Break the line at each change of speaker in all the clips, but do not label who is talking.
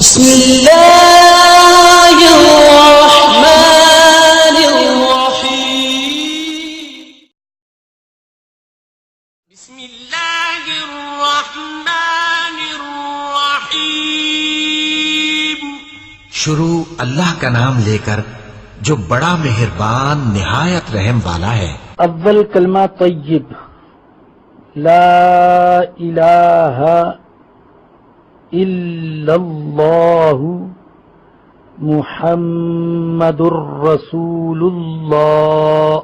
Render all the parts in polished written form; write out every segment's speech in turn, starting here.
بسم اللہ الرحمن الرحیم بسم اللہ الرحمن الرحیم
شروع اللہ کا نام لے کر جو بڑا مہربان نہایت رحم والا ہے۔
اول کلمہ طیب، لا الہ الا اللہ محمد الرسول اللہ۔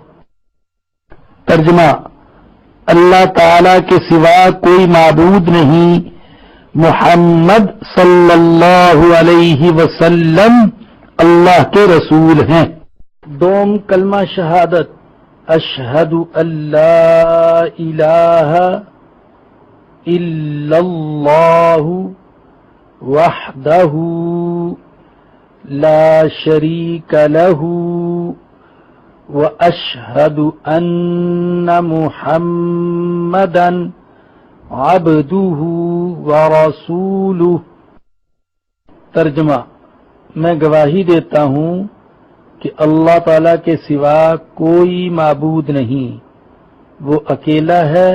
ترجمہ: اللہ تعالی کے سوا کوئی معبود نہیں، محمد صلی اللہ علیہ وسلم اللہ کے رسول ہیں۔ دوم کلمہ شہادت، اشہد ان لا الہ الا اللہ وحدہ لا شریک لہ واشہد ان محمدا عبدہ ورسولہ۔ ترجمہ: میں گواہی دیتا ہوں کہ اللہ تعالی کے سوا کوئی معبود نہیں، وہ اکیلا ہے،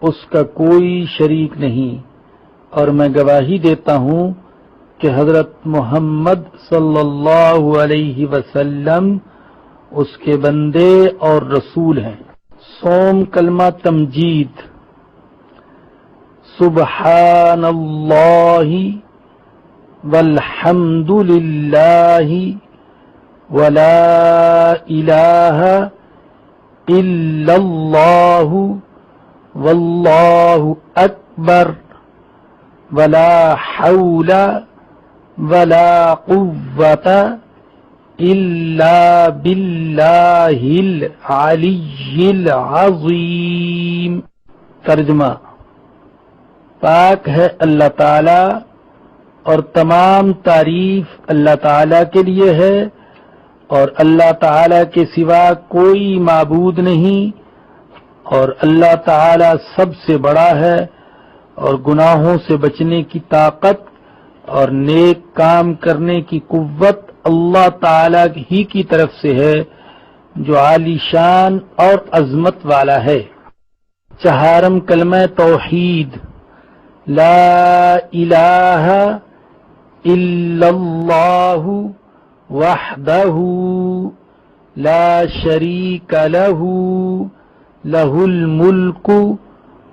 اس کا کوئی شریک نہیں، اور میں گواہی دیتا ہوں کہ حضرت محمد صلی اللہ علیہ وسلم اس کے بندے اور رسول ہیں۔ صوم کلمہ تمجید، سبحان اللہ والحمد للہ ولا الہ الا اللہ واللہ اکبر ولا حول ولا قوة الا باللہ العلی العظیم۔ ترجمہ: پاک ہے اللہ تعالی اور تمام تعریف اللہ تعالی کے لیے ہے، اور اللہ تعالی کے سوا کوئی معبود نہیں، اور اللہ تعالی سب سے بڑا ہے، اور گناہوں سے بچنے کی طاقت اور نیک کام کرنے کی قوت اللہ تعالی ہی کی طرف سے ہے جو عالی شان اور عظمت والا ہے۔ چہارم کلمہ توحید، لا الہ الا اللہ وحدہ لا شریک لہ لہ الملک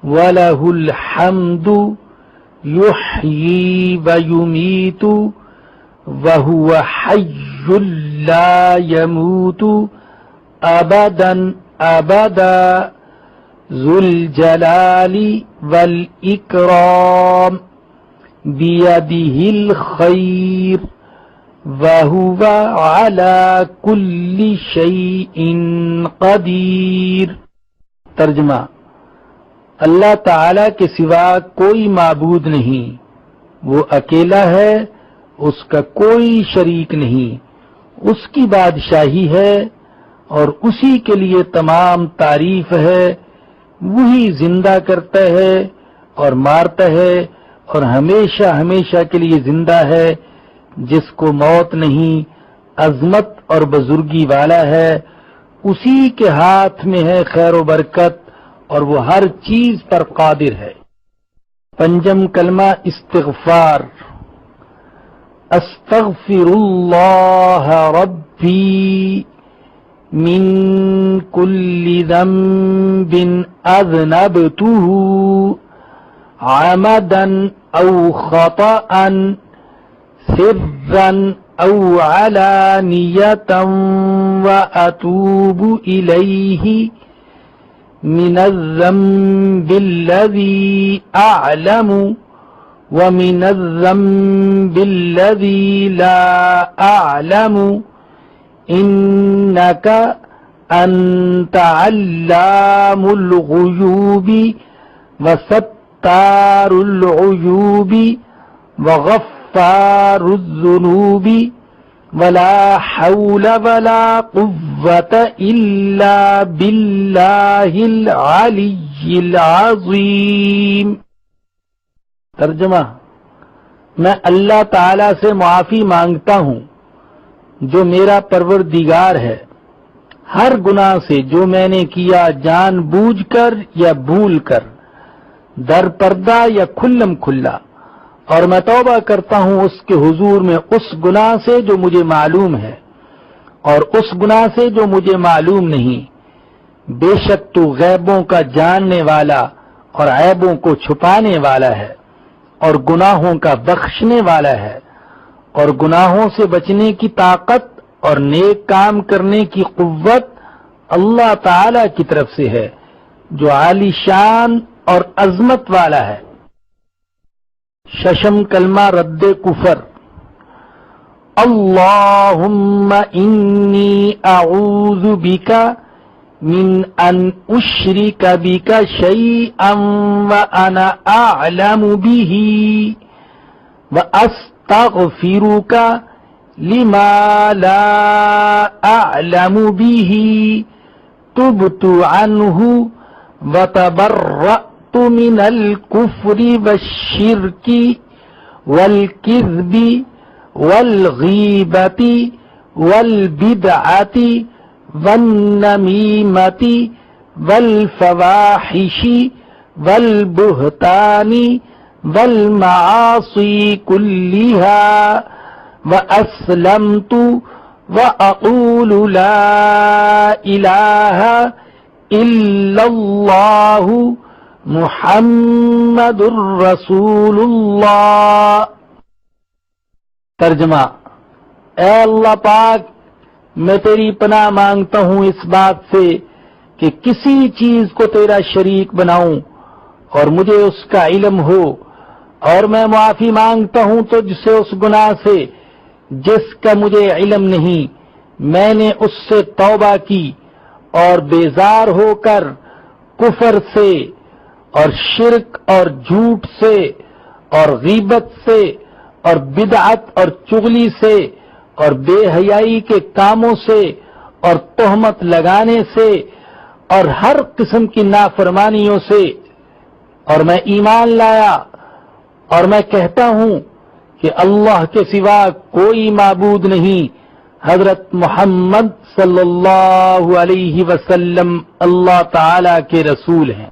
وَلَهُ الْحَمْدُ يُحْيِي وَيُمِيتُ وَهُوَ حَيٌّ لَا يَمُوتُ أَبَدًا أَبَدًا ذُو الْجَلَالِ وَالْإِكْرَامِ بِيَدِهِ الْخَيْرُ وَهُوَ عَلَى كُلِّ شَيْءٍ قَدِيرٌ۔ ترجمہ: اللہ تعالی کے سوا کوئی معبود نہیں، وہ اکیلا ہے، اس کا کوئی شریک نہیں، اس کی بادشاہی ہے اور اسی کے لیے تمام تعریف ہے، وہی زندہ کرتا ہے اور مارتا ہے اور ہمیشہ ہمیشہ کے لیے زندہ ہے، جس کو موت نہیں، عظمت اور بزرگی والا ہے، اسی کے ہاتھ میں ہے خیر و برکت اور وہ ہر چیز پر قادر ہے۔ پنجم کلمہ استغفار، استغفر اللہ ربی من کل ذنب اذنبتہ عمدا او خطأ سرا او علانیة واتوب الیہ من الذنب الذي أعلم ومن الذنب الذي لا أعلم إنك أنت علام الغيوب وستار العيوب وغفار الذنوب ولا حول ولا قوة إلا بالله العلي العظيم۔ ترجمہ: میں اللہ تعالی سے معافی مانگتا ہوں جو میرا پروردگار ہے ہر گناہ سے جو میں نے کیا جان بوجھ کر یا بھول کر، در پردہ یا کھلم کھلا، اور میں توبہ کرتا ہوں اس کے حضور میں اس گناہ سے جو مجھے معلوم ہے اور اس گناہ سے جو مجھے معلوم نہیں۔ بے شک تو غیبوں کا جاننے والا اور عیبوں کو چھپانے والا ہے اور گناہوں کا بخشنے والا ہے، اور گناہوں سے بچنے کی طاقت اور نیک کام کرنے کی قوت اللہ تعالی کی طرف سے ہے جو عالی شان اور عظمت والا ہے۔ ششم کلمہ رد کفر۔ اللہم انی اعوذ بک من ان اشرک بک شیئا وانا اعلم به واستغفرک لما لا اعلم به تبت عنہ وتبرأت من الكفر والشرك والكذب والغیبت والبدعت والنمیمت والفواحش والبہتان والمعاصی کلها واسلمت واقول لا الہ الا اللہ محمد رسول اللہ۔ ترجمہ: اے اللہ پاک، میں تیری پناہ مانگتا ہوں اس بات سے کہ کسی چیز کو تیرا شریک بناؤں اور مجھے اس کا علم ہو، اور میں معافی مانگتا ہوں تجھ سے اس گناہ سے جس کا مجھے علم نہیں۔ میں نے اس سے توبہ کی اور بیزار ہو کر کفر سے اور شرک اور جھوٹ سے اور غیبت سے اور بدعت اور چغلی سے اور بے حیائی کے کاموں سے اور تہمت لگانے سے اور ہر قسم کی نافرمانیوں سے، اور میں ایمان لایا اور میں کہتا ہوں کہ اللہ کے سوا کوئی معبود نہیں۔ حضرت محمد صلی اللہ علیہ وسلم اللہ تعالی کے رسول ہیں۔